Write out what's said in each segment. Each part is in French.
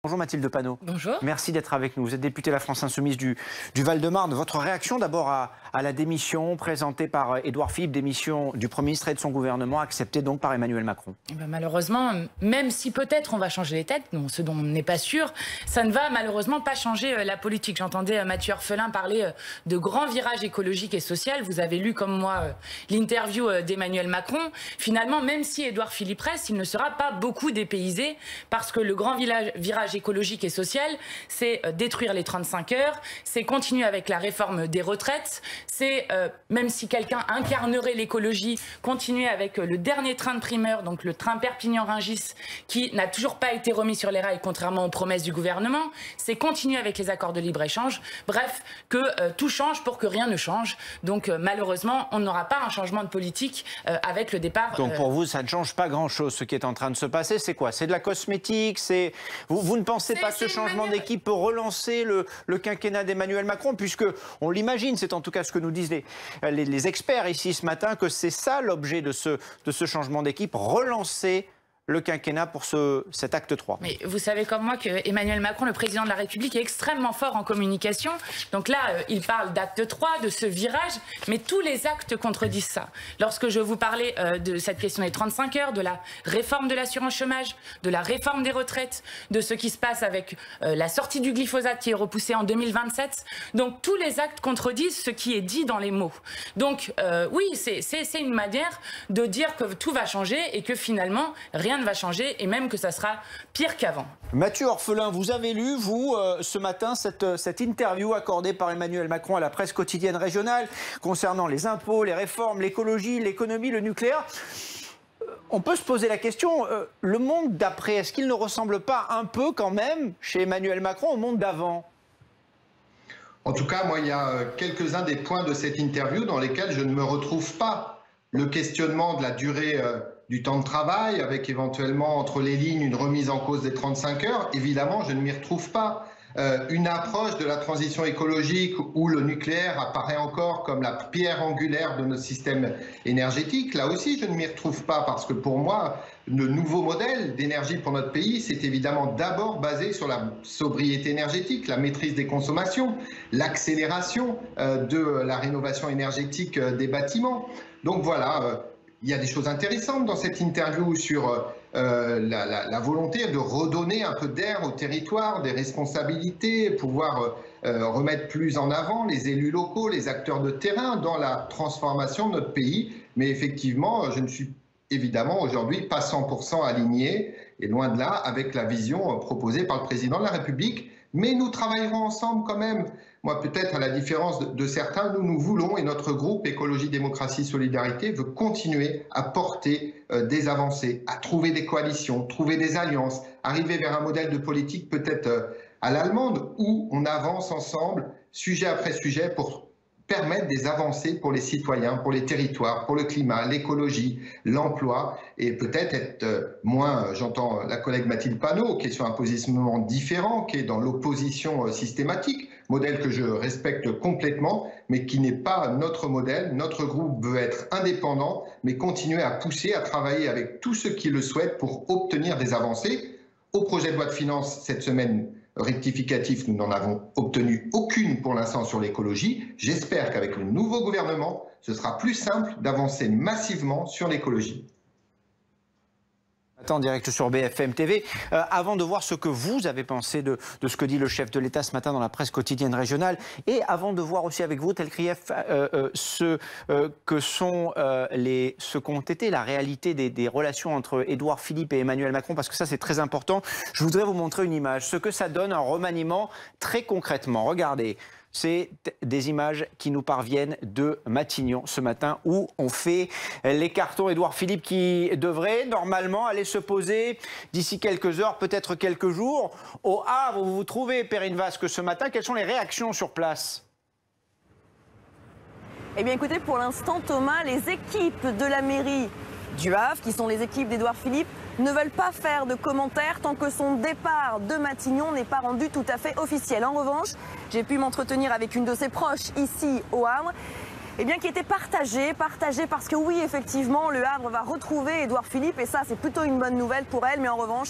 Bonjour Mathilde Panot. Bonjour. Merci d'être avec nous. Vous êtes députée de la France Insoumise du Val-de-Marne. Votre réaction d'abord à la démission présentée par Édouard Philippe, démission du Premier ministre et de son gouvernement, acceptée donc par Emmanuel Macron. Malheureusement, même si peut-être on va changer les têtes, ce dont on n'est pas sûr, ça ne va malheureusement pas changer la politique. J'entendais Mathieu Orphelin parler de grands virages écologiques et sociaux. Vous avez lu comme moi l'interview d'Emmanuel Macron. Finalement, même si Édouard Philippe reste, il ne sera pas beaucoup dépaysé parce que le grand virage écologique et social, c'est détruire les 35 heures, c'est continuer avec la réforme des retraites, c'est, même si quelqu'un incarnerait l'écologie, continuer avec le dernier train de primeur, donc le train Perpignan-Rungis, qui n'a toujours pas été remis sur les rails, contrairement aux promesses du gouvernement, c'est continuer avec les accords de libre-échange, bref, que tout change pour que rien ne change. Donc malheureusement, on n'aura pas un changement de politique avec le départ. Donc pour vous, ça ne change pas grand-chose. Ce qui est en train de se passer, c'est quoi? C'est de la cosmétique? Vous ne pensez pas que ce changement d'équipe peut relancer le quinquennat d'Emmanuel Macron, puisque on l'imagine, c'est en tout cas ce que nous disent les experts ici ce matin, que c'est ça l'objet de ce changement d'équipe, relancer le quinquennat pour cet acte 3. Mais vous savez comme moi que Emmanuel Macron, le président de la République, est extrêmement fort en communication. Donc là, il parle d'acte 3, de ce virage, mais tous les actes contredisent ça. Lorsque je vous parlais de cette question des 35 heures, de la réforme de l'assurance chômage, de la réforme des retraites, de ce qui se passe avec la sortie du glyphosate qui est repoussée en 2027, donc tous les actes contredisent ce qui est dit dans les mots. Donc oui, c'est une manière de dire que tout va changer et que finalement, rien ne va changer et même que ça sera pire qu'avant. Mathieu Orphelin, vous avez lu, vous, ce matin, cette interview accordée par Emmanuel Macron à la presse quotidienne régionale concernant les impôts, les réformes, l'écologie, l'économie, le nucléaire. On peut se poser la question, le monde d'après, est-ce qu'il ne ressemble pas un peu quand même, chez Emmanuel Macron, au monde d'avant ? En tout cas, moi, il y a quelques-uns des points de cette interview dans lesquels je ne me retrouve pas. Le questionnement de la durée du temps de travail, avec éventuellement entre les lignes une remise en cause des 35 heures, évidemment, je ne m'y retrouve pas. Une approche de la transition écologique où le nucléaire apparaît encore comme la pierre angulaire de notre système énergétique, là aussi, je ne m'y retrouve pas, parce que pour moi, le nouveau modèle d'énergie pour notre pays, c'est évidemment d'abord basé sur la sobriété énergétique, la maîtrise des consommations, l'accélération de la rénovation énergétique des bâtiments. Donc voilà, il y a des choses intéressantes dans cette interview sur la volonté de redonner un peu d'air au territoire, des responsabilités, pouvoir remettre plus en avant les élus locaux, les acteurs de terrain dans la transformation de notre pays. Mais effectivement, je ne suis évidemment aujourd'hui pas 100% aligné, et loin de là, avec la vision proposée par le président de la République. Mais nous travaillerons ensemble quand même. Moi, peut-être à la différence de certains, nous voulons, et notre groupe Écologie, Démocratie, Solidarité veut continuer à porter des avancées, à trouver des coalitions, trouver des alliances, arriver vers un modèle de politique peut-être à l'allemande, où on avance ensemble, sujet après sujet, pour permettre des avancées pour les citoyens, pour les territoires, pour le climat, l'écologie, l'emploi, et peut-être être moins, j'entends la collègue Mathilde Panot, qui est sur un positionnement différent, qui est dans l'opposition systématique, modèle que je respecte complètement, mais qui n'est pas notre modèle. Notre groupe veut être indépendant, mais continuer à pousser, à travailler avec tous ceux qui le souhaitent pour obtenir des avancées. Au projet de loi de finances, cette semaine, rectificatif, nous n'en avons obtenu aucune pour l'instant sur l'écologie. J'espère qu'avec le nouveau gouvernement, ce sera plus simple d'avancer massivement sur l'écologie. En direct sur BFM TV. Avant de voir ce que vous avez pensé de ce que dit le chef de l'État ce matin dans la presse quotidienne régionale, et avant de voir aussi avec vous, tel Krief, ce qu'ont été la réalité des relations entre Édouard Philippe et Emmanuel Macron, parce que ça c'est très important. Je voudrais vous montrer une image, ce que ça donne un remaniement très concrètement. Regardez. C'est des images qui nous parviennent de Matignon ce matin, où on fait les cartons. Édouard Philippe qui devrait normalement aller se poser d'ici quelques heures, peut-être quelques jours, au Havre où vous vous trouvez, Perrine Vasque, ce matin. Quelles sont les réactions sur place ? Eh bien écoutez, pour l'instant Thomas, les équipes de la mairie du Havre, qui sont les équipes d'Édouard Philippe, ne veulent pas faire de commentaires tant que son départ de Matignon n'est pas rendu tout à fait officiel. En revanche, j'ai pu m'entretenir avec une de ses proches ici au Havre, qui était partagée parce que oui, effectivement, le Havre va retrouver Édouard Philippe, et ça c'est plutôt une bonne nouvelle pour elle, mais en revanche,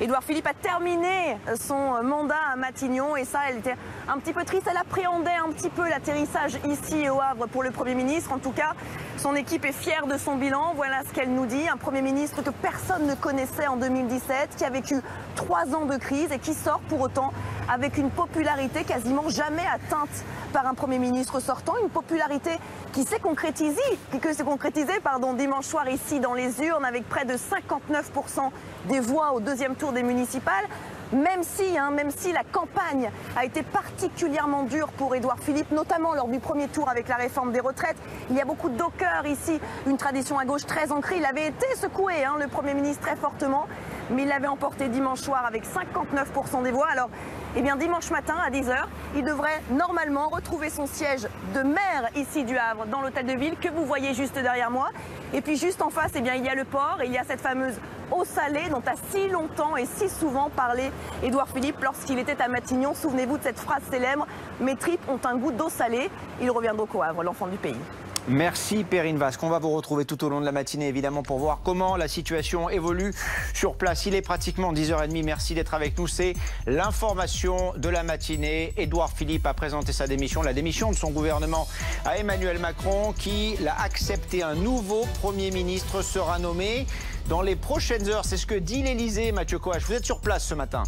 Édouard Philippe a terminé son mandat à Matignon et ça, elle était un petit peu triste. Elle appréhendait un petit peu l'atterrissage ici au Havre pour le Premier ministre. En tout cas, son équipe est fière de son bilan. Voilà ce qu'elle nous dit. Un Premier ministre que personne ne connaissait en 2017, qui a vécu 3 ans de crise et qui sort pour autant avec une popularité quasiment jamais atteinte par un Premier ministre sortant. Une popularité qui s'est concrétisée, dimanche soir ici dans les urnes avec près de 59% des voix au 2e tour des municipales. Même si la campagne a été particulièrement dure pour Édouard Philippe, notamment lors du premier tour avec la réforme des retraites. Il y a beaucoup de dockers ici, une tradition à gauche très ancrée. Il avait été secoué, le Premier ministre, très fortement, mais il l'avait emporté dimanche soir avec 59% des voix. Alors, dimanche matin à 10 h, il devrait normalement retrouver son siège de maire ici du Havre, dans l'hôtel de ville que vous voyez juste derrière moi. Et puis juste en face, il y a le port et il y a cette fameuse eau salée dont a si longtemps et si souvent parlé Édouard Philippe lorsqu'il était à Matignon. Souvenez-vous de cette phrase célèbre, « Mes tripes ont un goût d'eau salée ». Il revient donc au Havre, l'enfant du pays. Merci Perrine Vasque. On va vous retrouver tout au long de la matinée évidemment pour voir comment la situation évolue sur place. Il est pratiquement 10h30. Merci d'être avec nous. C'est l'information de la matinée. Édouard Philippe a présenté sa démission, la démission de son gouvernement à Emmanuel Macron qui l'a accepté. Un nouveau Premier ministre sera nommé dans les prochaines heures. C'est ce que dit l'Élysée, Mathieu Coache. Vous êtes sur place ce matin.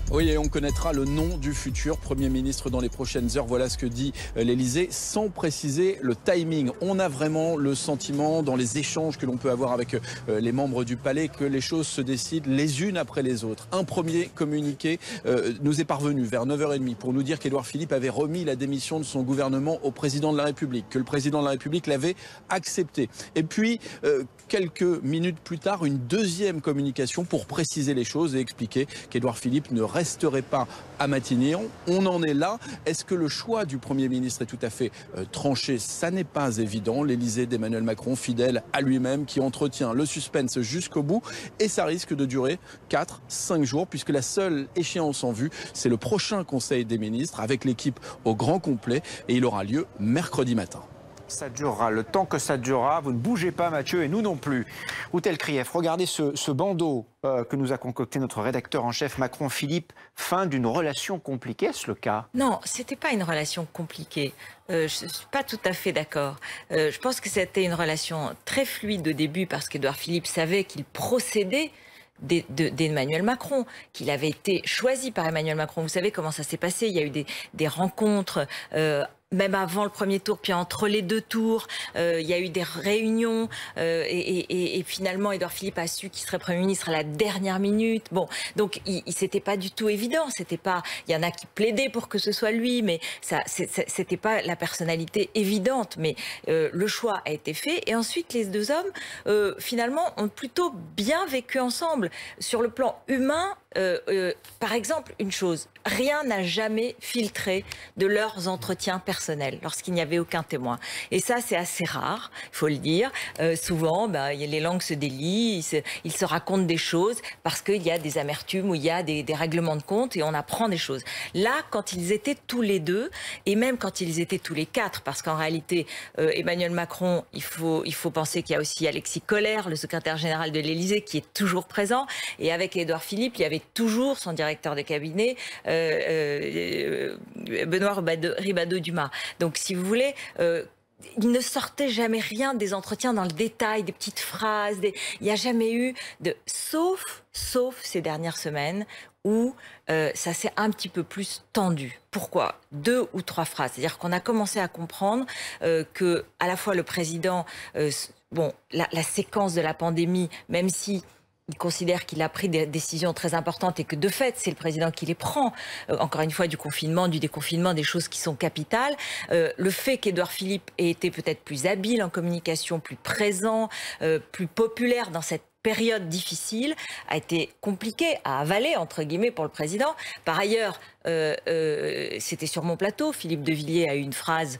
Oui, et on connaîtra le nom du futur Premier ministre dans les prochaines heures. Voilà ce que dit l'Élysée, sans préciser le timing. On a vraiment le sentiment, dans les échanges que l'on peut avoir avec les membres du palais, que les choses se décident les unes après les autres. Un premier communiqué nous est parvenu vers 9h30 pour nous dire qu'Édouard Philippe avait remis la démission de son gouvernement au président de la République, que le président de la République l'avait accepté. Et puis, quelques minutes plus tard, une deuxième communication pour préciser les choses et expliquer qu'Édouard Philippe ne resterait pas à Matignon. On en est là. Est-ce que le choix du Premier ministre est tout à fait tranché? Ça n'est pas évident. L'Élysée d'Emmanuel Macron, fidèle à lui-même, qui entretient le suspense jusqu'au bout. Et ça risque de durer 4-5 jours, puisque la seule échéance en vue, c'est le prochain Conseil des ministres, avec l'équipe au grand complet. Et il aura lieu mercredi matin. Ça durera le temps que ça durera. Vous ne bougez pas, Mathieu, et nous non plus. Outel Krief, regardez ce bandeau que nous a concocté notre rédacteur en chef Macron-Philippe. Fin d'une relation compliquée, est-ce le cas? Non, c'était pas une relation compliquée. Je ne suis pas tout à fait d'accord. Je pense que c'était une relation très fluide au début parce qu'Édouard Philippe savait qu'il procédait d'Emmanuel Macron, qu'il avait été choisi par Emmanuel Macron. Vous savez comment ça s'est passé? Il y a eu des rencontres même avant le premier tour, puis entre les deux tours, il y a eu des réunions et finalement Édouard Philippe a su qu'il serait Premier ministre à la dernière minute. Bon, donc c'était pas du tout évident. C'était pas. Il y en a qui plaidaient pour que ce soit lui, mais ça, c'était pas la personnalité évidente. Mais le choix a été fait et ensuite les deux hommes finalement ont plutôt bien vécu ensemble sur le plan humain. Par exemple, une chose, rien n'a jamais filtré de leurs entretiens personnels lorsqu'il n'y avait aucun témoin. Et ça, c'est assez rare, il faut le dire. Souvent, les langues se délient, ils se racontent des choses parce qu'il y a des amertumes ou il y a des règlements de compte et on apprend des choses. Là, quand ils étaient tous les deux, et même quand ils étaient tous les quatre, parce qu'en réalité, Emmanuel Macron, il faut penser qu'il y a aussi Alexis Collère, le secrétaire général de l'Élysée, qui est toujours présent. Et avec Édouard Philippe, il y avait toujours son directeur de cabinet, Benoît Ribadeau-Dumas. Donc, si vous voulez, il ne sortait jamais rien des entretiens dans le détail, des petites phrases. Il n'y a jamais eu de... Sauf ces dernières semaines où ça s'est un petit peu plus tendu. Pourquoi? 2 ou 3 phrases. C'est-à-dire qu'on a commencé à comprendre que à la fois le président... la séquence de la pandémie, même si... il considère qu'il a pris des décisions très importantes et que de fait, c'est le président qui les prend. Encore une fois, du confinement, du déconfinement, des choses qui sont capitales. Le fait qu'Édouard Philippe ait été peut-être plus habile en communication, plus présent, plus populaire dans cette période difficile, a été compliqué à avaler, entre guillemets, pour le président. Par ailleurs, c'était sur mon plateau, Philippe de Villiers a eu une phrase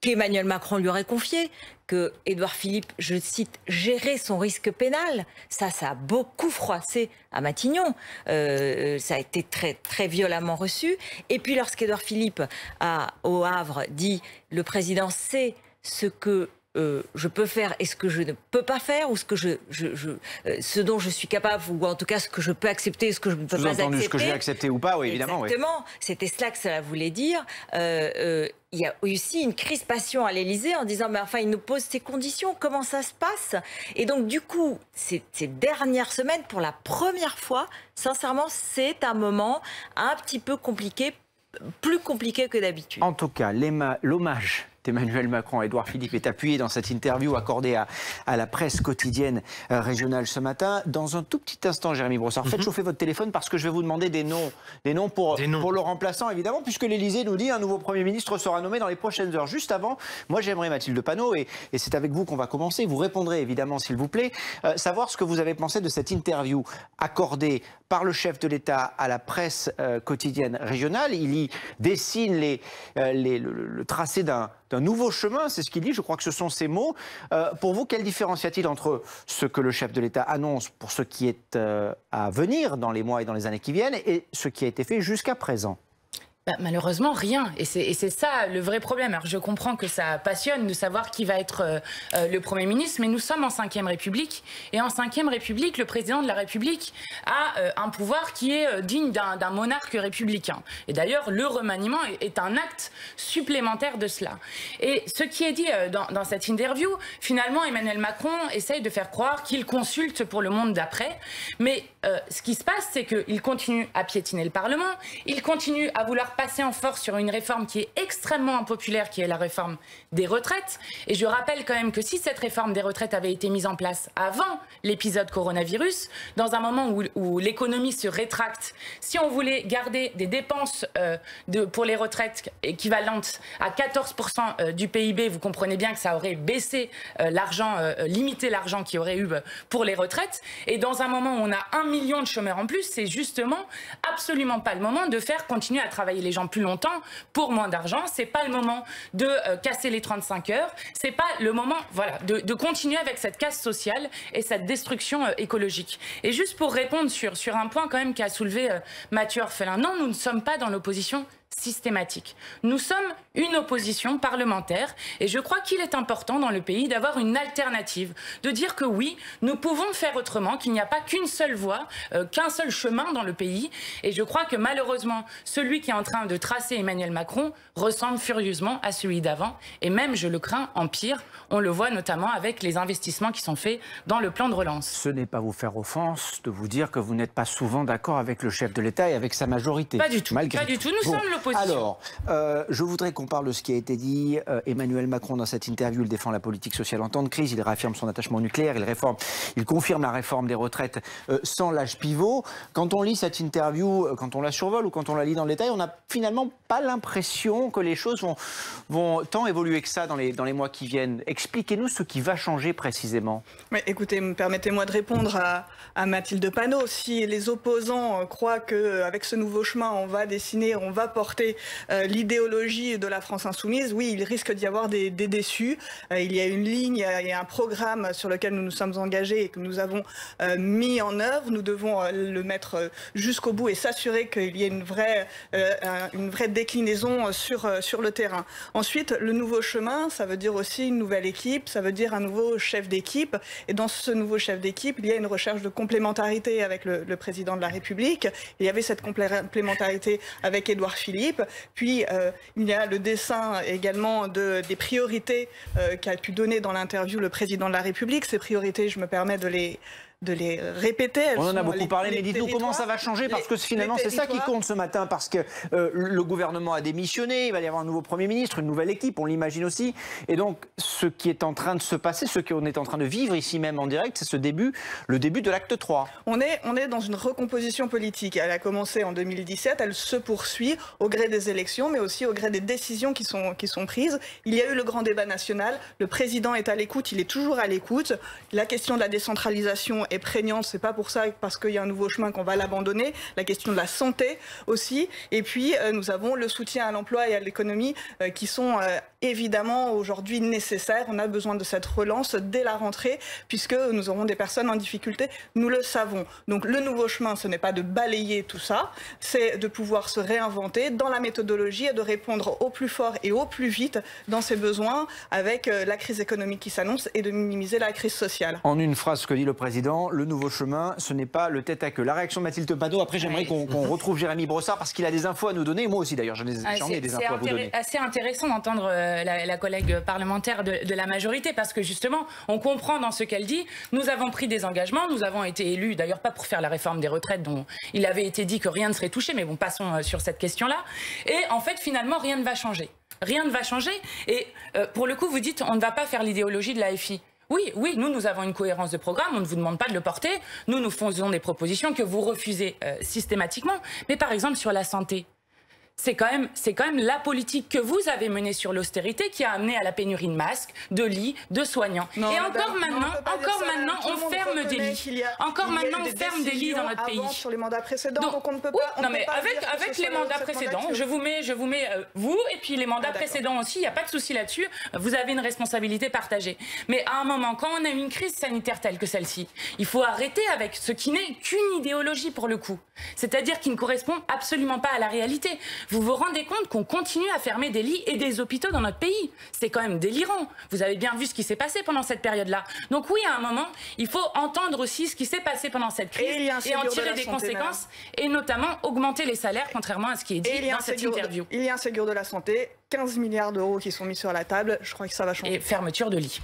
qu'Emmanuel Macron lui aurait confiée, que Édouard Philippe, je cite, gérait son risque pénal. Ça a beaucoup froissé à Matignon. Ça a été très, très violemment reçu. Et puis lorsqu'Édouard Philippe a, au Havre, dit « le président sait ce que je peux faire et ce que je ne peux pas faire, ou ce dont je suis capable, ou en tout cas ce que je peux accepter et ce que je ne peux pas accepter. Ce que je vais accepter ou pas, oui, évidemment. Exactement, oui. C'était cela que cela voulait dire. Il y a aussi une crispation à l'Élysée en disant mais enfin il nous pose ces conditions, comment ça se passe? Et donc du coup, ces dernières semaines, pour la première fois, sincèrement, c'est un moment un petit peu compliqué, plus compliqué que d'habitude. En tout cas, l'hommage d'Emmanuel Macron à Édouard Philippe est appuyé dans cette interview accordée à la presse quotidienne régionale ce matin. Dans un tout petit instant, Jérémy Brossard, faites chauffer votre téléphone parce que je vais vous demander des noms pour le remplaçant, évidemment, puisque l'Élysée nous dit un nouveau Premier ministre sera nommé dans les prochaines heures. Juste avant, moi j'aimerais, Mathilde Panot, et c'est avec vous qu'on va commencer, vous répondrez évidemment s'il vous plaît, savoir ce que vous avez pensé de cette interview accordée par le chef de l'État à la presse quotidienne régionale. Il y dessine le tracé d'un nouveau chemin, c'est ce qu'il dit, je crois que ce sont ces mots. Pour vous, quelle différence y a-t-il entre ce que le chef de l'État annonce pour ce qui est à venir dans les mois et dans les années qui viennent et ce qui a été fait jusqu'à présent? Malheureusement, rien. Et c'est ça le vrai problème. Alors, je comprends que ça passionne de savoir qui va être le Premier ministre, mais nous sommes en 5e République. Et en 5e République, le président de la République a un pouvoir qui est digne d'un monarque républicain. Et d'ailleurs, le remaniement est un acte supplémentaire de cela. Et ce qui est dit dans cette interview, finalement, Emmanuel Macron essaye de faire croire qu'il consulte pour le monde d'après. Mais ce qui se passe, c'est qu'il continue à piétiner le Parlement, il continue à vouloir passer en force sur une réforme qui est extrêmement impopulaire, qui est la réforme des retraites. Et je rappelle quand même que si cette réforme des retraites avait été mise en place avant l'épisode coronavirus, dans un moment où l'économie se rétracte, si on voulait garder des dépenses pour les retraites équivalentes à 14% du PIB, vous comprenez bien que ça aurait baissé limité l'argent qu'il y aurait eu pour les retraites. Et dans un moment où on a 1 million de chômeurs en plus, c'est justement absolument pas le moment de faire continuer à travailler les gens plus longtemps pour moins d'argent. C'est pas le moment de casser les 35 heures. C'est pas le moment, voilà, de continuer avec cette casse sociale et cette destruction écologique. Et juste pour répondre sur un point quand même qu'a soulevé Mathieu Orphelin, non, nous ne sommes pas dans l'opposition systématique. Nous sommes une opposition parlementaire et je crois qu'il est important dans le pays d'avoir une alternative, de dire que oui, nous pouvons faire autrement, qu'il n'y a pas qu'une seule voie, qu'un seul chemin dans le pays. Et je crois que malheureusement, celui qui est en train de tracer Emmanuel Macron ressemble furieusement à celui d'avant et même, je le crains, en pire. On le voit notamment avec les investissements qui sont faits dans le plan de relance. Ce n'est pas vous faire offense de vous dire que vous n'êtes pas souvent d'accord avec le chef de l'État et avec sa majorité. Pas du tout. Pas du tout. Nous sommes l'opposition. Alors, je voudrais qu'on parle de ce qui a été dit. Emmanuel Macron, dans cette interview, il défend la politique sociale en temps de crise, il réaffirme son attachement au nucléaire, il confirme la réforme des retraites sans l'âge pivot. Quand on lit cette interview, quand on la survole ou quand on la lit dans le détail, on n'a finalement pas l'impression que les choses vont tant évoluer que ça dans les mois qui viennent. Expliquez-nous ce qui va changer précisément. Mais écoutez, permettez-moi de répondre à Mathilde Panot. Si les opposants croient qu'avec ce nouveau chemin, on va porter l'idéologie de la France insoumise, oui, il risque d'y avoir des déçus. Il y a une ligne, il y a un programme sur lequel nous nous sommes engagés et que nous avons mis en œuvre. Nous devons le mettre jusqu'au bout et s'assurer qu'il y ait une vraie déclinaison sur le terrain. Ensuite, le nouveau chemin, ça veut dire aussi une nouvelle équipe, ça veut dire un nouveau chef d'équipe. Et dans ce nouveau chef d'équipe, il y a une recherche de complémentarité avec le président de la République. Il y avait cette complémentarité avec Édouard Philippe. Puis, il y a le dessin également des priorités qu'a pu donner dans l'interview le président de la République. Ces priorités, je me permets de les répéter. On en a beaucoup parlé, mais dites-nous comment ça va changer, parce que finalement c'est ça qui compte ce matin, parce que le gouvernement a démissionné, il va y avoir un nouveau Premier ministre, une nouvelle équipe, on l'imagine aussi, et donc ce qui est en train de se passer, ce qu'on est en train de vivre ici même en direct, c'est le début de l'acte 3. On est dans une recomposition politique, elle a commencé en 2017, elle se poursuit au gré des élections, mais aussi au gré des décisions qui sont prises. Il y a eu le grand débat national, le président est à l'écoute, il est toujours à l'écoute, la question de la décentralisation est prégnante, c'est pas pour ça, parce qu'il y a un nouveau chemin qu'on va l'abandonner, la question de la santé aussi, et puis nous avons le soutien à l'emploi et à l'économie qui sont évidemment aujourd'hui nécessaire. On a besoin de cette relance dès la rentrée, puisque nous aurons des personnes en difficulté, nous le savons. Donc le nouveau chemin, ce n'est pas de balayer tout ça, c'est de pouvoir se réinventer dans la méthodologie et de répondre au plus fort et au plus vite dans ses besoins avec la crise économique qui s'annonce et de minimiser la crise sociale. En une phrase, ce que dit le président, le nouveau chemin, ce n'est pas le tête à queue. La réaction de Mathilde Panot. Après, j'aimerais qu'on retrouve Jérémy Brossard parce qu'il a des infos à nous donner. Moi aussi, d'ailleurs, j'en ai des infos à vous donner. C'est assez intéressant d'entendre la collègue parlementaire de la majorité parce que justement, on comprend dans ce qu'elle dit. Nous avons pris des engagements, nous avons été élus, d'ailleurs pas pour faire la réforme des retraites dont il avait été dit que rien ne serait touché, mais bon, passons sur cette question-là. Et en fait, finalement, rien ne va changer. Rien ne va changer. Et pour le coup, vous dites, on ne va pas faire l'idéologie de l'AFI. Oui, nous avons une cohérence de programme, on ne vous demande pas de le porter. Nous faisons des propositions que vous refusez systématiquement. Mais par exemple, sur la santé, c'est quand même la politique que vous avez menée sur l'austérité qui a amené à la pénurie de masques, de lits, de soignants. Et encore maintenant, on ferme des lits. Encore maintenant, on ferme des lits dans notre pays. Sur les mandats précédents, donc on ne peut pas. Non mais avec les mandats précédents, je vous mets vous et puis les mandats précédents aussi. Il n'y a pas de souci là-dessus. Vous avez une responsabilité partagée. Mais à un moment, quand on a une crise sanitaire telle que celle-ci, il faut arrêter avec ce qui n'est qu'une idéologie pour le coup. C'est-à-dire qui ne correspond absolument pas à la réalité. Vous vous rendez compte qu'on continue à fermer des lits et des hôpitaux dans notre pays? C'est quand même délirant. Vous avez bien vu ce qui s'est passé pendant cette période-là. Donc oui, à un moment, il faut entendre aussi ce qui s'est passé pendant cette crise et en tirer des conséquences et notamment augmenter les salaires, contrairement à ce qui est dit dans cette interview. Il y a un Ségur de la santé, 15 milliards d'euros qui sont mis sur la table. Je crois que ça va changer. Et fermeture de lits.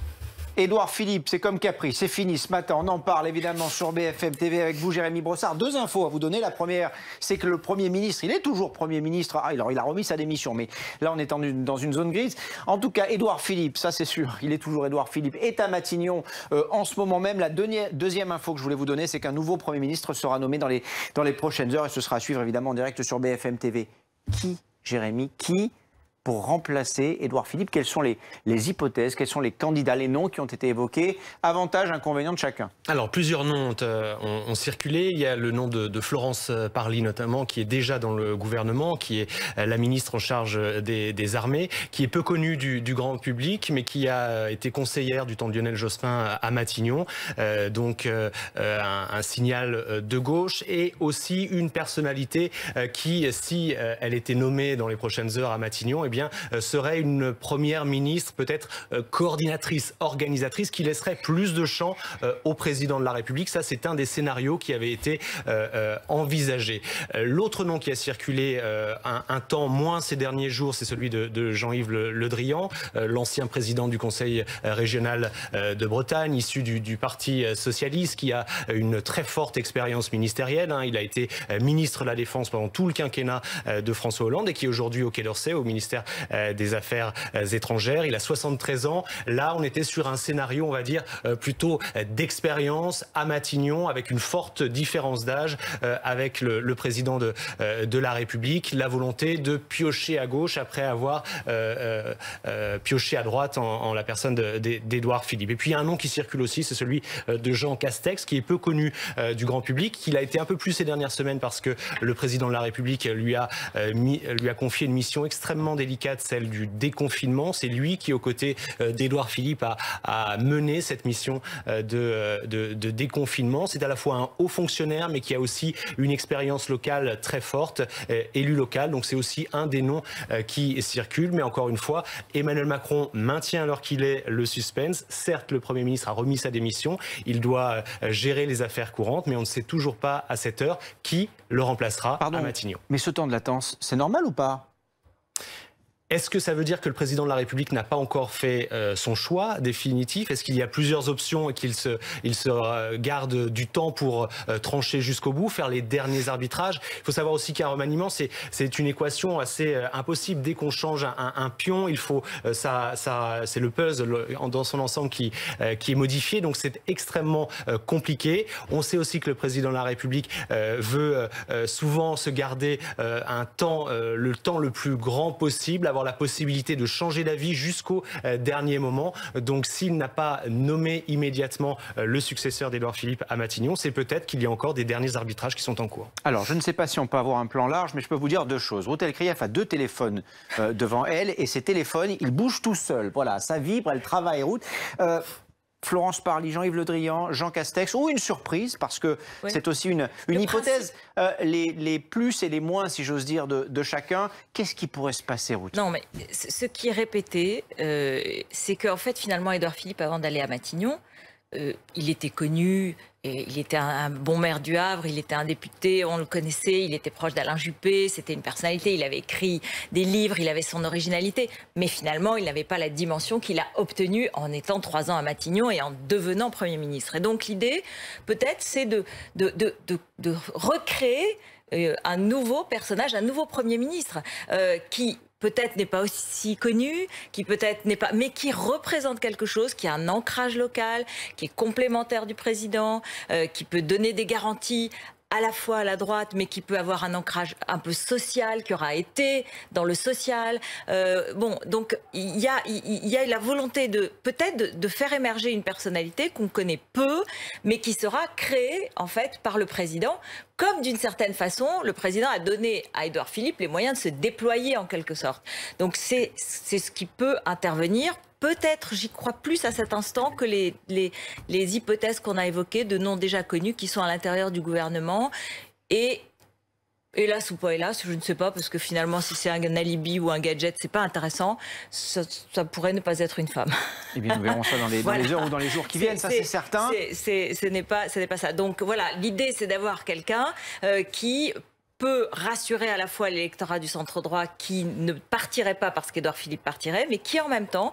Édouard Philippe, c'est comme Capri, c'est fini ce matin. On en parle évidemment sur BFM TV avec vous, Jérémy Brossard. Deux infos à vous donner. La première, c'est que le Premier ministre, il est toujours Premier ministre. Il a remis sa démission, mais là on est dans une zone grise. En tout cas, Édouard Philippe, ça c'est sûr, il est toujours Édouard Philippe, est à Matignon en ce moment même. La deuxième info que je voulais vous donner, c'est qu'un nouveau Premier ministre sera nommé dans les prochaines heures et ce sera à suivre évidemment en direct sur BFM TV. Qui, Jérémy, qui pour remplacer Édouard Philippe? Quelles sont les hypothèses, quels sont les candidats, les noms qui ont été évoqués? Avantages, inconvénients de chacun. Alors, plusieurs noms ont circulé. Il y a le nom de Florence Parly, notamment, qui est déjà dans le gouvernement, qui est la ministre en charge des armées, qui est peu connue du grand public, mais qui a été conseillère du temps de Lionel Jospin à Matignon. Donc, un signal de gauche et aussi une personnalité qui, si elle était nommée dans les prochaines heures à Matignon, eh bien, serait une première ministre, peut-être coordinatrice, organisatrice, qui laisserait plus de champ au président de la République. Ça, c'est un des scénarios qui avait été envisagé. L'autre nom qui a circulé un temps moins ces derniers jours, c'est celui de Jean-Yves Le Drian, l'ancien président du Conseil régional de Bretagne, issu du Parti socialiste, qui a une très forte expérience ministérielle. Il a été ministre de la Défense pendant tout le quinquennat de François Hollande et qui est aujourd'hui au Quai d'Orsay, au ministère des Affaires étrangères. Il a 73 ans. Là, on était sur un scénario, on va dire, plutôt d'expérience à Matignon, avec une forte différence d'âge avec le président de la République. La volonté de piocher à gauche après avoir pioché à droite en la personne d'Édouard Philippe. Et puis, il y a un nom qui circule aussi, c'est celui de Jean Castex, qui est peu connu du grand public, qu'il a été un peu plus ces dernières semaines parce que le président de la République lui a confié une mission extrêmement délicate, celle du déconfinement. C'est lui qui, aux côtés d'Édouard Philippe, a mené cette mission de déconfinement. C'est à la fois un haut fonctionnaire, mais qui a aussi une expérience locale très forte, élu local. Donc c'est aussi un des noms qui circulent. Mais encore une fois, Emmanuel Macron maintient alors qu'il est le suspense. Certes, le Premier ministre a remis sa démission. Il doit gérer les affaires courantes, mais on ne sait toujours pas à cette heure qui le remplacera à Matignon. Mais ce temps de latence, c'est normal ou pas ? Est-ce que ça veut dire que le président de la République n'a pas encore fait son choix définitif? Est-ce qu'il y a plusieurs options et qu'il se garde du temps pour trancher jusqu'au bout, faire les derniers arbitrages? Il faut savoir aussi qu'un remaniement, c'est une équation assez impossible. Dès qu'on change un pion, il faut c'est le puzzle dans son ensemble qui est modifié. Donc c'est extrêmement compliqué. On sait aussi que le président de la République veut souvent se garder le temps le plus grand possible, avoir avoir la possibilité de changer d'avis jusqu'au dernier moment. Donc s'il n'a pas nommé immédiatement le successeur d'Édouard Philippe à Matignon, c'est peut-être qu'il y a encore des derniers arbitrages qui sont en cours. Alors, je ne sais pas si on peut avoir un plan large, mais je peux vous dire deux choses. Ruth El-Krief a 2 téléphones devant elle, et ces téléphones, ils bougent tout seuls. Voilà, ça vibre, elle travaille, Ruth. Florence Parly, Jean-Yves Le Drian, Jean Castex, ou une surprise, parce que c'est aussi une hypothèse, les plus et les moins, si j'ose dire, de chacun. Qu'est-ce qui pourrait se passer, Ruth? Non, mais ce qui est répété, c'est qu'en fait, finalement, Édouard Philippe, avant d'aller à Matignon, il était connu, et il était un bon maire du Havre, il était un député, on le connaissait, il était proche d'Alain Juppé, c'était une personnalité, il avait écrit des livres, il avait son originalité, mais finalement il n'avait pas la dimension qu'il a obtenue en étant 3 ans à Matignon et en devenant Premier ministre. Et donc l'idée, peut-être, c'est de recréer un nouveau personnage, un nouveau Premier ministre qui peut-être n'est pas aussi connu, qui peut-être n'est pas, mais qui représente quelque chose, qui a un ancrage local, qui est complémentaire du président, qui peut donner des garanties à la fois à la droite, mais qui peut avoir un ancrage un peu social, qui aura été dans le social. Bon, donc il y a la volonté peut-être de faire émerger une personnalité qu'on connaît peu, mais qui sera créée en fait par le président. Comme d'une certaine façon, le président a donné à Édouard Philippe les moyens de se déployer en quelque sorte. Donc c'est ce qui peut intervenir. Peut-être, j'y crois plus à cet instant que les hypothèses qu'on a évoquées de noms déjà connus qui sont à l'intérieur du gouvernement. Et hélas ou pas hélas, je ne sais pas, parce que finalement, si c'est un alibi ou un gadget, c'est pas intéressant. Ça pourrait ne pas être une femme. Eh bien, nous verrons ça dans les heures ou dans les jours qui viennent, ça c'est certain. Ce n'est pas ça. Donc voilà, l'idée c'est d'avoir quelqu'un qui peut rassurer à la fois l'électorat du centre droit qui ne partirait pas parce qu'Édouard Philippe partirait, mais qui en même temps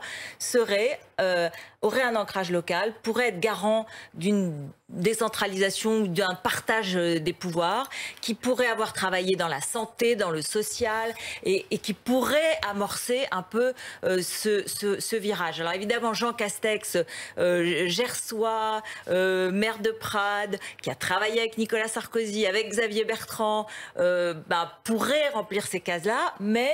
aurait un ancrage local, pourrait être garant d'une décentralisation ou d'un partage des pouvoirs, qui pourrait avoir travaillé dans la santé, dans le social, et qui pourrait amorcer un peu ce virage. Alors évidemment, Jean Castex, gersois, maire de Prades, qui a travaillé avec Nicolas Sarkozy, avec Xavier Bertrand, pourrait remplir ces cases-là, mais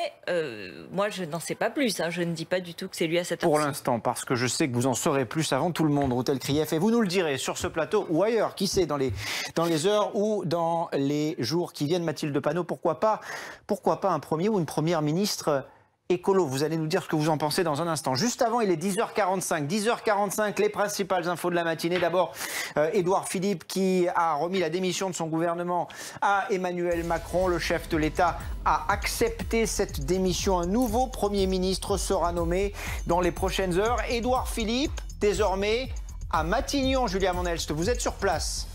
moi je n'en sais pas plus. Hein. Je ne dis pas du tout que c'est lui à cette heure. Pour l'instant, parce que je sais que vous en saurez plus avant tout le monde, Ruth El-Krief, et vous nous le direz sur ce plateau ou ailleurs, qui sait, dans les heures ou dans les jours qui viennent. Mathilde Panot, pourquoi pas un premier ou une première ministre écolo? Vous allez nous dire ce que vous en pensez dans un instant. Juste avant, il est 10h45. 10h45, les principales infos de la matinée. D'abord, Édouard Philippe qui a remis la démission de son gouvernement à Emmanuel Macron. Le chef de l'État a accepté cette démission. Un nouveau Premier ministre sera nommé dans les prochaines heures. Édouard Philippe, désormais à Matignon. Julia Monelst, vous êtes sur place.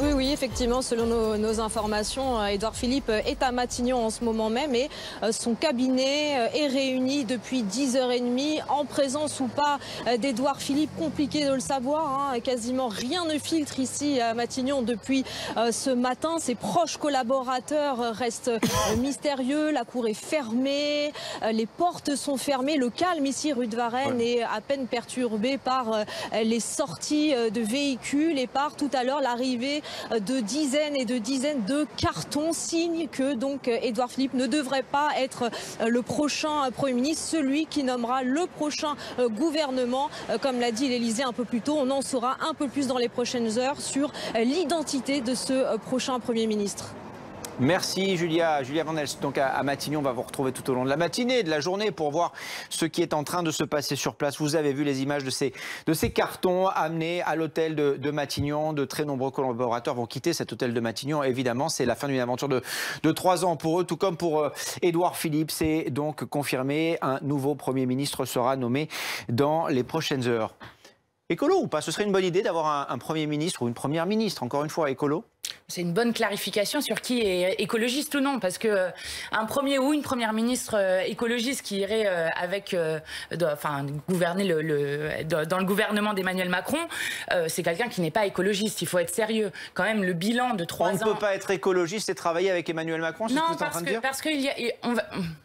Oui, effectivement, selon nos informations, Édouard Philippe est à Matignon en ce moment même et son cabinet est réuni depuis 10h30 en présence ou pas d'Édouard Philippe. Compliqué de le savoir, hein. Quasiment rien ne filtre ici à Matignon depuis ce matin. Ses proches collaborateurs restent mystérieux, la cour est fermée, les portes sont fermées. Le calme ici, rue de Varennes, est à peine perturbé par les sorties de véhicules et par tout à l'heure l'arrivée de dizaines et de dizaines de cartons, signe que donc Édouard Philippe ne devrait pas être le prochain Premier ministre, celui qui nommera le prochain gouvernement. Comme l'a dit l'Élysée un peu plus tôt, on en saura un peu plus dans les prochaines heures sur l'identité de ce prochain Premier ministre. Merci Julia Monelst. Donc à Matignon, on va vous retrouver tout au long de la matinée, de la journée, pour voir ce qui est en train de se passer sur place. Vous avez vu les images de ces cartons amenés à l'hôtel de Matignon. De très nombreux collaborateurs vont quitter cet hôtel de Matignon. Évidemment, c'est la fin d'une aventure de 3 ans pour eux, tout comme pour Édouard Philippe. C'est donc confirmé, un nouveau Premier ministre sera nommé dans les prochaines heures. Écolo ou pas? Ce serait une bonne idée d'avoir un Premier ministre ou une Première ministre, encore une fois, écolo? C'est une bonne clarification sur qui est écologiste ou non, parce que un premier ou une première ministre écologiste qui irait gouverner dans le gouvernement d'Emmanuel Macron, c'est quelqu'un qui n'est pas écologiste. Il faut être sérieux. Quand même, le bilan de 3 ans. On ne peut pas être écologiste et travailler avec Emmanuel Macron, c'est ce que vous êtes en train de dire? Parce qu'il y a,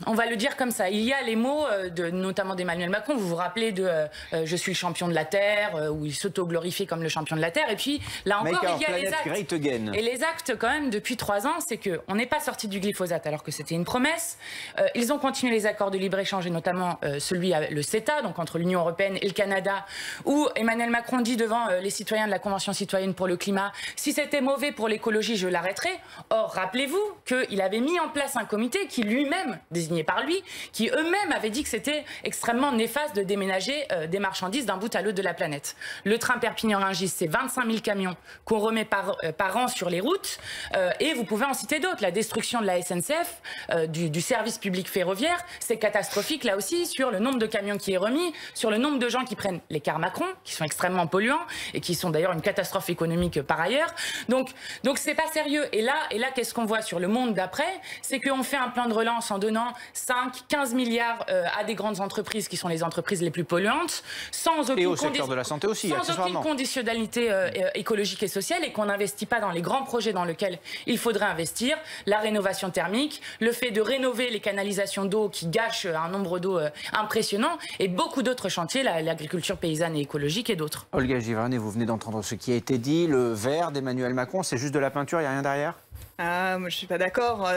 on va le dire comme ça. Il y a les mots notamment d'Emmanuel Macron. Vous vous rappelez de je suis le champion de la terre, où il s'auto-glorifie comme le champion de la terre. Et puis là encore, il y a les actes. Great again. Et les actes, quand même, depuis 3 ans, c'est qu'on n'est pas sorti du glyphosate alors que c'était une promesse. Ils ont continué les accords de libre-échange et notamment le CETA, donc entre l'Union européenne et le Canada, où Emmanuel Macron dit devant les citoyens de la Convention citoyenne pour le climat, si c'était mauvais pour l'écologie, je l'arrêterai. Or, rappelez-vous qu'il avait mis en place un comité qui lui-même, désigné par lui, qui eux-mêmes avaient dit que c'était extrêmement néfaste de déménager des marchandises d'un bout à l'autre de la planète. Le train Perpignan-Rungis, c'est 25 000 camions qu'on remet par an sur les routes, et vous pouvez en citer d'autres. La destruction de la SNCF, du service public ferroviaire, c'est catastrophique là aussi sur le nombre de camions qui est remis, sur le nombre de gens qui prennent les cars Macron, qui sont extrêmement polluants et qui sont d'ailleurs une catastrophe économique par ailleurs. Donc c'est pas sérieux. Et là qu'est-ce qu'on voit sur le monde d'après? C'est qu'on fait un plan de relance en donnant 5-15 milliards à des grandes entreprises qui sont les entreprises les plus polluantes, sans aucune, et au secteur de la santé aussi, sans aucune conditionnalité écologique et sociale, et qu'on n'investit pas dans les grands projets dans lesquels il faudrait investir, la rénovation thermique, le fait de rénover les canalisations d'eau qui gâchent un nombre d'eau impressionnant, et beaucoup d'autres chantiers, l'agriculture paysanne et écologique et d'autres. Olga Giverny, vous venez d'entendre ce qui a été dit, le vert d'Emmanuel Macron, c'est juste de la peinture, il n'y a rien derrière? Moi, je ne suis pas d'accord.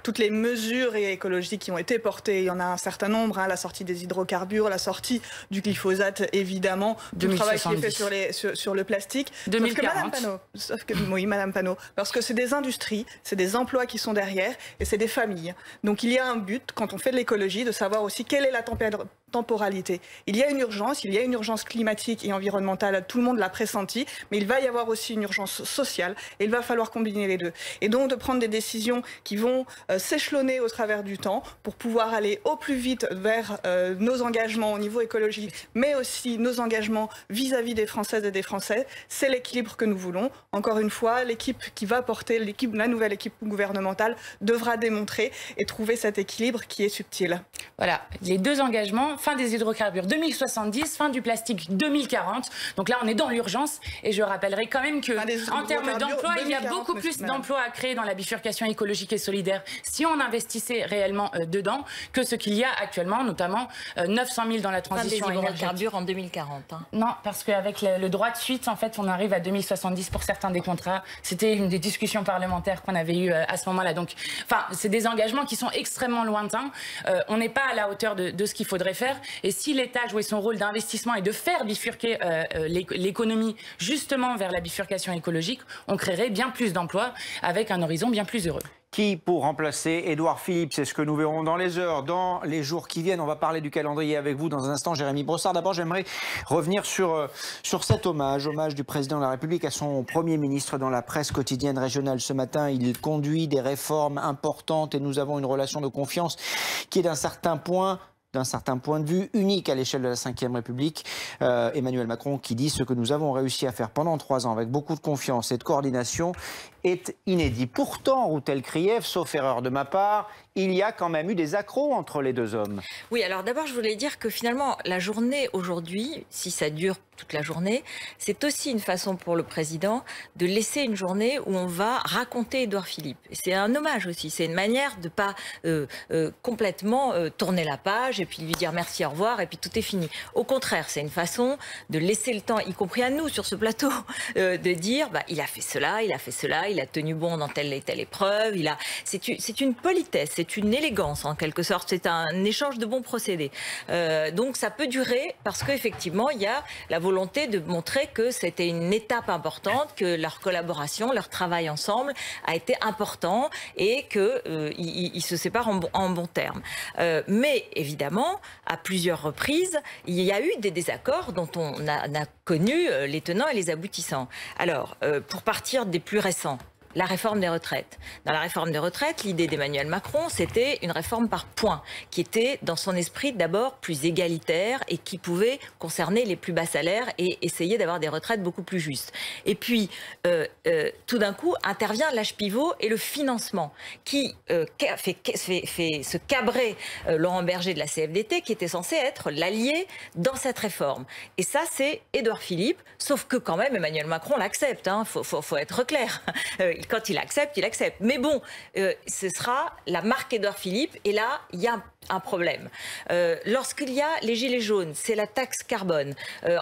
Toutes les mesures écologiques qui ont été portées, il y en a un certain nombre, la sortie des hydrocarbures, la sortie du glyphosate, évidemment, tout le travail qui est fait sur le plastique. 2040. Sauf que Madame Panot, parce que c'est des industries, c'est des emplois qui sont derrière et c'est des familles. Donc il y a un but, quand on fait de l'écologie, de savoir aussi quelle est la temporalité. Il y a une urgence climatique et environnementale, tout le monde l'a pressenti, mais il va y avoir aussi une urgence sociale et il va falloir combiner les deux. Et donc de prendre des décisions qui vont s'échelonner au travers du temps pour pouvoir aller au plus vite vers nos engagements au niveau écologique, mais aussi nos engagements vis-à-vis des Françaises et des Français. C'est l'équilibre que nous voulons. Encore une fois, l'équipe qui va porter, la nouvelle équipe gouvernementale devra démontrer et trouver cet équilibre qui est subtil. Voilà, les deux engagements, fin des hydrocarbures 2070, fin du plastique 2040. Donc là, on est dans l'urgence. Et je rappellerai quand même qu'en termes d'emploi, il y a beaucoup plus d'emplois à créer dans la bifurcation écologique et solidaire si on investissait réellement dedans que ce qu'il y a actuellement, notamment 900 000 dans la transition énergétique. Hydrocarbures en 2040. Non, parce qu'avec le droit de suite, en fait, on arrive à 2070 pour certains des contrats. C'était une des discussions parlementaires qu'on avait eues à ce moment-là. Donc, c'est des engagements qui sont extrêmement lointains. On n'est pas à la hauteur de ce qu'il faudrait faire. Et si l'État jouait son rôle d'investissement et de faire bifurquer l'économie justement vers la bifurcation écologique, on créerait bien plus d'emplois avec un horizon bien plus heureux. Qui pour remplacer Édouard Philippe? C'est ce que nous verrons dans les heures, dans les jours qui viennent. On va parler du calendrier avec vous dans un instant, Jérémy Brossard. D'abord, j'aimerais revenir sur cet hommage du président de la République à son Premier ministre dans la presse quotidienne régionale. Ce matin, il conduit des réformes importantes et nous avons une relation de confiance qui est d'un certain point de vue unique à l'échelle de la Ve République. Emmanuel Macron qui dit ce que nous avons réussi à faire pendant 3 ans avec beaucoup de confiance et de coordination est inédit. Pourtant, Routel Krief, sauf erreur de ma part, il y a quand même eu des accros entre les deux hommes. Oui, alors d'abord, je voulais dire que finalement, la journée aujourd'hui, si ça dure toute la journée, c'est aussi une façon pour le président de laisser une journée où on va raconter Édouard Philippe. C'est un hommage aussi, c'est une manière de ne pas complètement tourner la page et puis lui dire merci, au revoir et puis tout est fini. Au contraire, c'est une façon de laisser le temps, y compris à nous sur ce plateau, de dire il a fait cela, il a tenu bon dans telle et telle épreuve, c'est une politesse, c'est une élégance en quelque sorte, c'est un échange de bons procédés. Donc ça peut durer parce qu'effectivement il y a la volonté de montrer que c'était une étape importante, que leur collaboration, leur travail ensemble a été important et qu'ils se séparent en bons termes. Mais évidemment, à plusieurs reprises, il y a eu des désaccords dont on a connu les tenants et les aboutissants. Alors, pour partir des plus récents, la réforme des retraites. Dans la réforme des retraites, l'idée d'Emmanuel Macron, c'était une réforme par points, qui était dans son esprit d'abord plus égalitaire et qui pouvait concerner les plus bas salaires et essayer d'avoir des retraites beaucoup plus justes. Et puis, tout d'un coup, intervient l'âge pivot et le financement, qui fait se cabrer Laurent Berger de la CFDT, qui était censé être l'allié dans cette réforme. Et ça, c'est Édouard Philippe, sauf que quand même, Emmanuel Macron l'accepte, faut être clair. Quand il accepte, il accepte. Mais bon, ce sera la marque Édouard Philippe. Et là, il y a un problème. Lorsqu'il y a les gilets jaunes, c'est la taxe carbone.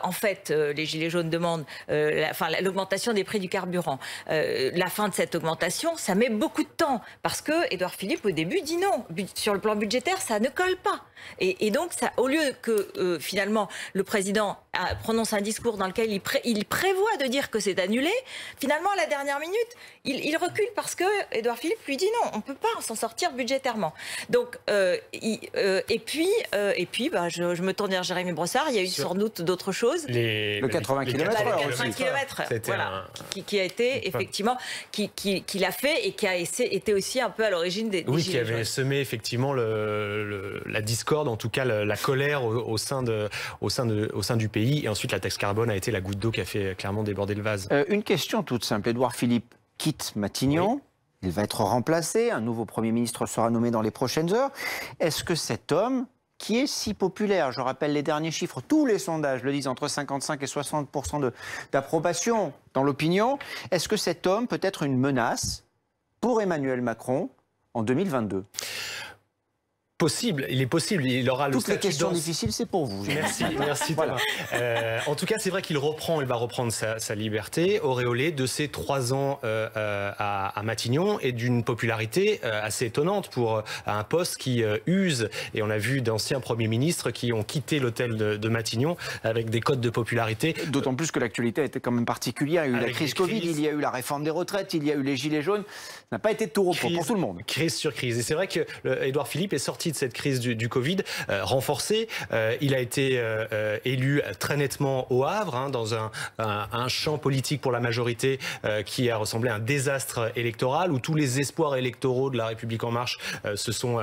En fait, les gilets jaunes demandent l'augmentation des prix du carburant. La fin de cette augmentation, ça met beaucoup de temps parce que Édouard Philippe au début dit non. Sur le plan budgétaire, ça ne colle pas. Et donc, ça, au lieu que finalement le président prononce un discours dans lequel il prévoit de dire que c'est annulé, finalement à la dernière minute, il recule parce que Édouard Philippe lui dit non, on ne peut pas s'en sortir budgétairement. Donc, et puis, je me tourne vers Jérémy Brossard, il y a eu sans doute d'autres choses. Le 80 km/h voilà, qui a été effectivement, qui l'a fait et qui a été aussi un peu à l'origine des oui, gilets qui avait semé effectivement la discorde, en tout cas la colère au sein du pays. Et ensuite, la taxe carbone a été la goutte d'eau qui a fait clairement déborder le vase. Une question toute simple. Édouard Philippe quitte Matignon. Oui. Il va être remplacé. Un nouveau Premier ministre sera nommé dans les prochaines heures. Est-ce que cet homme, qui est si populaire, je rappelle les derniers chiffres, tous les sondages le disent, entre 55 et 60% d'approbation dans l'opinion, est-ce que cet homme peut être une menace pour Emmanuel Macron en 2022 ? Possible, il est possible, il aura le statut. Toutes les questions difficiles, c'est pour vous. Merci Thomas. En tout cas, c'est vrai qu'il va reprendre sa liberté, auréolé de ses 3 ans à Matignon et d'une popularité assez étonnante pour un poste qui use. Et on a vu d'anciens premiers ministres qui ont quitté l'hôtel de Matignon avec des cotes de popularité. D'autant plus que l'actualité était quand même particulière. Il y a eu la crise Covid, il y a eu la réforme des retraites, il y a eu les gilets jaunes. Ça n'a pas été de tout repos pour tout le monde. Crise sur crise. Et c'est vrai que Édouard Philippe est sorti de cette crise du Covid, renforcé. Il a été élu très nettement au Havre, dans un champ politique pour la majorité qui a ressemblé à un désastre électoral, où tous les espoirs électoraux de La République En Marche se sont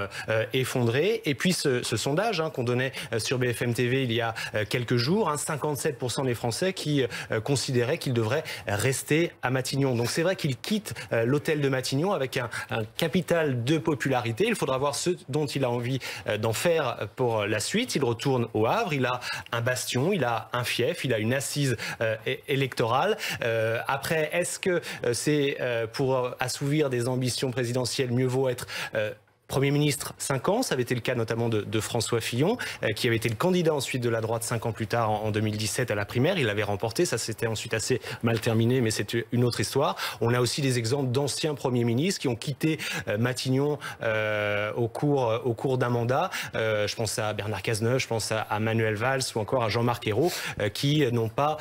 effondrés. Et puis ce sondage qu'on donnait sur BFM TV il y a quelques jours, 57% des Français qui considéraient qu'il devrait rester à Matignon. Donc c'est vrai qu'il quitte l'hôtel de Matignon avec un capital de popularité. Il faudra voir ce dont il a envie d'en faire pour la suite. Il retourne au Havre, il a un bastion, il a un fief, il a une assise électorale. Après, est-ce que c'est pour assouvir des ambitions présidentielles, mieux vaut être Premier ministre 5 ans, ça avait été le cas notamment de François Fillon, qui avait été le candidat ensuite de la droite 5 ans plus tard, en 2017 à la primaire. Il l'avait remporté, ça s'était ensuite assez mal terminé, mais c'est une autre histoire. On a aussi des exemples d'anciens premiers ministres qui ont quitté Matignon au cours d'un mandat. Je pense à Bernard Cazeneuve, je pense à Manuel Valls ou encore à Jean-Marc Ayrault, qui n'ont pas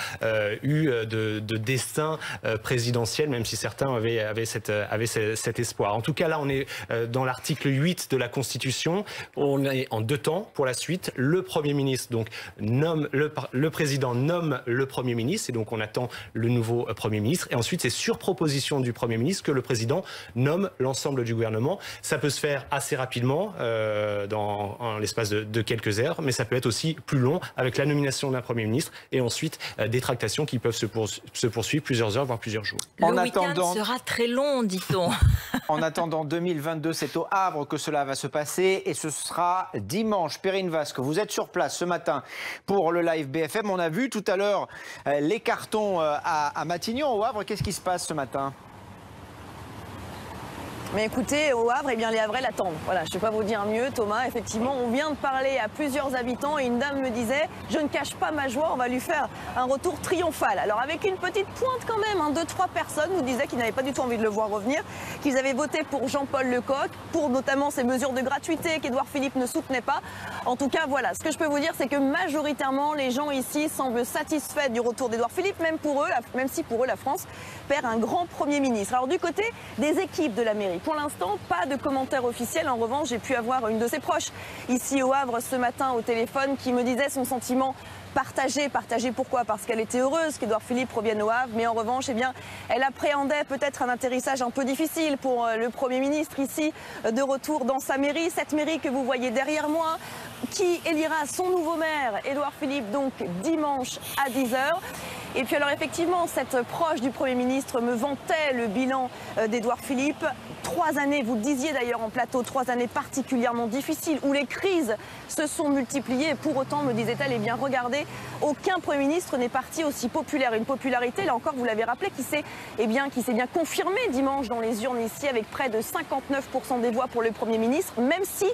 eu de destin présidentiel, même si certains avaient cet espoir. En tout cas, là, on est dans l'article 8 de la Constitution. On est en 2 temps pour la suite. Le Premier ministre donc nomme le président nomme le Premier ministre et donc on attend le nouveau Premier ministre. Et ensuite, c'est sur proposition du Premier ministre que le président nomme l'ensemble du gouvernement. Ça peut se faire assez rapidement, en l'espace de quelques heures, mais ça peut être aussi plus long avec la nomination d'un Premier ministre et ensuite des tractations qui peuvent se poursuivre plusieurs heures, voire plusieurs jours. Le week-end sera très long, dit-on. En attendant 2022, c'est au Havre que cela va se passer et ce sera dimanche. Perrine Vasque, vous êtes sur place ce matin pour le live BFM. On a vu tout à l'heure les cartons à Matignon, au Havre. Qu'est-ce qui se passe ce matin ? Mais écoutez, au Havre, eh bien, les Havrais l'attendent. Voilà, je ne sais pas vous dire mieux, Thomas. Effectivement, on vient de parler à plusieurs habitants et une dame me disait « Je ne cache pas ma joie, on va lui faire un retour triomphal ». Alors avec une petite pointe quand même, 2-3 personnes nous disaient qu'ils n'avaient pas du tout envie de le voir revenir, qu'ils avaient voté pour Jean-Paul Lecoq, pour notamment ces mesures de gratuité qu'Édouard Philippe ne soutenait pas. En tout cas, voilà, ce que je peux vous dire, c'est que majoritairement, les gens ici semblent satisfaits du retour d'Édouard Philippe, même si pour eux, la France perd un grand Premier ministre. Alors du côté des équipes de la mairie, pour l'instant, pas de commentaires officiels. En revanche, j'ai pu avoir une de ses proches ici au Havre ce matin au téléphone qui me disait son sentiment partagé. Partagé pourquoi ? Parce qu'elle était heureuse qu'Édouard Philippe revienne au Havre, mais en revanche, eh bien, elle appréhendait peut-être un atterrissage un peu difficile pour le Premier ministre ici, de retour dans sa mairie. Cette mairie que vous voyez derrière moi, qui élira son nouveau maire, Édouard Philippe, donc dimanche à 10h. Et puis alors effectivement, cette proche du Premier ministre me vantait le bilan d'Édouard Philippe. 3 années, vous le disiez d'ailleurs en plateau, 3 années particulièrement difficiles où les crises se sont multipliées. Pour autant, me disait-elle, eh bien regardez, aucun Premier ministre n'est parti aussi populaire. Une popularité, là encore, vous l'avez rappelé, qui s'est bien confirmée dimanche dans les urnes ici avec près de 59% des voix pour le Premier ministre, même si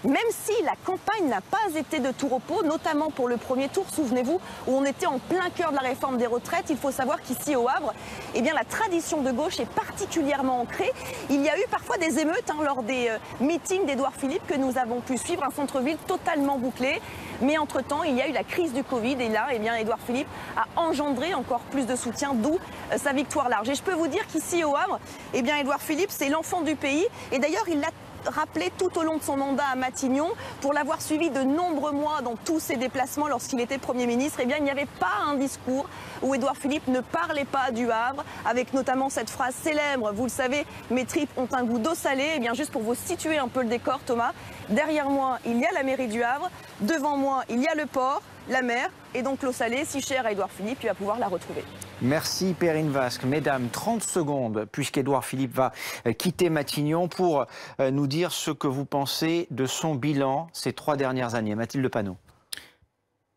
même si la campagne n'a pas été de tout repos, notamment pour le premier tour, souvenez-vous, où on était en plein cœur de la réforme des retraites. Il faut savoir qu'ici au Havre, eh bien, la tradition de gauche est particulièrement ancrée. Il y a eu parfois des émeutes lors des meetings d'Édouard Philippe que nous avons pu suivre, un centre-ville totalement bouclé. Mais entre-temps, il y a eu la crise du Covid et là, eh bien, Édouard Philippe a engendré encore plus de soutien, d'où sa victoire large. Et je peux vous dire qu'ici au Havre, eh bien, Édouard Philippe, c'est l'enfant du pays. Et d'ailleurs, il l'a rappelé tout au long de son mandat à Matignon, pour l'avoir suivi de nombreux mois dans tous ses déplacements lorsqu'il était Premier ministre, eh bien, il n'y avait pas un discours où Édouard Philippe ne parlait pas du Havre, avec notamment cette phrase célèbre, vous le savez, mes tripes ont un goût d'eau salée. Eh bien, juste pour vous situer un peu le décor, Thomas, derrière moi, il y a la mairie du Havre, devant moi, il y a le port, la mer, et donc l'eau salée, si chère à Édouard Philippe, il va pouvoir la retrouver. Merci Perrine Vasque. Mesdames, 30 secondes, puisqu'Édouard Philippe va quitter Matignon, pour nous dire ce que vous pensez de son bilan ces 3 dernières années. Mathilde Panot.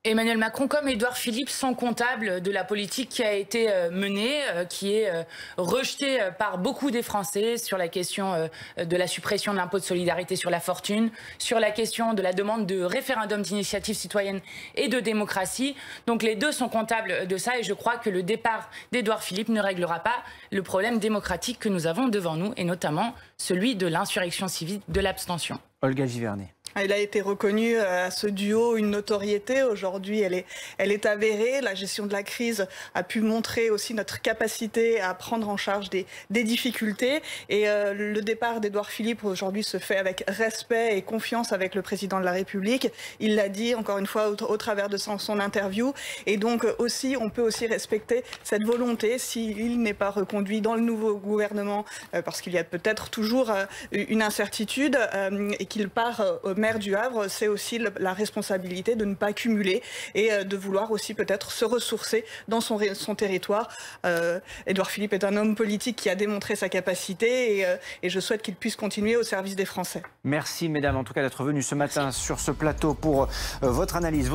Emmanuel Macron, comme Édouard Philippe, sont comptables de la politique qui a été menée, qui est rejetée par beaucoup des Français sur la question de la suppression de l'impôt de solidarité sur la fortune, sur la question de la demande de référendum d'initiative citoyenne et de démocratie. Donc les deux sont comptables de ça et je crois que le départ d'Édouard Philippe ne réglera pas le problème démocratique que nous avons devant nous et notamment celui de l'insurrection civile, de l'abstention. Olga Givernet. Il a été reconnu à ce duo une notoriété. Aujourd'hui, elle est avérée. La gestion de la crise a pu montrer aussi notre capacité à prendre en charge des difficultés. Et le départ d'Édouard Philippe aujourd'hui se fait avec respect et confiance avec le président de la République. Il l'a dit encore une fois au travers de son interview. Et donc aussi, on peut aussi respecter cette volonté s'il n'est pas reconduit dans le nouveau gouvernement, parce qu'il y a peut-être toujours une incertitude et qu'il part maire du Havre, c'est aussi la responsabilité de ne pas cumuler et de vouloir aussi peut-être se ressourcer dans son territoire. Édouard Philippe est un homme politique qui a démontré sa capacité et je souhaite qu'il puisse continuer au service des Français. Merci mesdames en tout cas d'être venues ce matin sur ce plateau pour votre analyse.